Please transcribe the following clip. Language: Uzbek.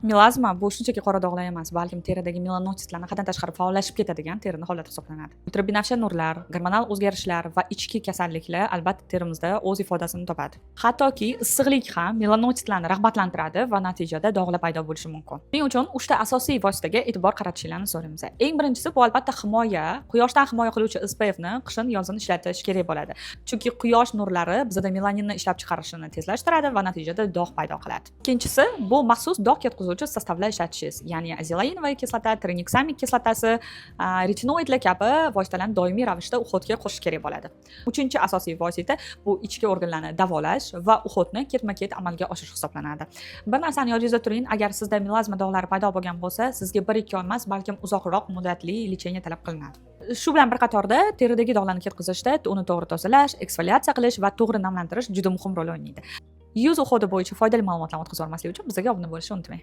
Melazma bu shunchaki qora dog'lar emas, balkim teridagi melanositlarni haddan tashqari faollashib ketadigan terining holati hisoblanadi. Ultrabinafsha nurlar, gormonal o'zgarishlar va ichki kasalliklar albatta terimizda o'z ifodasini topadi. Hattoki issiqlik ham melanositlarni rag'batlantiradi va natijada dog'lar paydo bo'lishi mumkin. Shuning uchun 3 ta asosiy vositaga e'tibor qaratishingizni so'raymiz. Eng birinchisi bu albatta himoya. Quyoshdan himoya qiluvchi SPF ni qishin yozin ishlatish kerak bo'ladi. Chunki quyosh nurlari bizda melaninni ishlab chiqarishini tezlashtiradi va natijada dog' paydo qiladi. Ikkinchisi bu maxsus dog' ketkazuvchi sostavlar ishlatishingiz, ya'ni azelainoviy kislota, tranexamik kislotasi, retinoidlar kabi vositalarni doimiy ravishda uxotga qo'shish kerak bo'ladi. Uchinchi asosiy vosita bu ichki organlarni davolash va uxotni ketma-ket amalga oshirish hisoblanadi. Bir narsani yodingizda turing, agar sizda melazma dog'lari paydo bo'lgan bo'lsa, sizga 1-2 oy emas, balkim uzoqroq muddatli lecheniya talab qilinadi. Shu bilan bir qatorda teridagi dog'larni ketkazishda uni to'g'ri tozalash, eksfoliatsiya qilish va to'g'ri namlantirish juda muhim rol o'ynaydi. Yuz uhodi bo'yicha foydali ma'lumotlarni o'tkazib olmaslik uchun bizga obuna bo'lishni unutmang.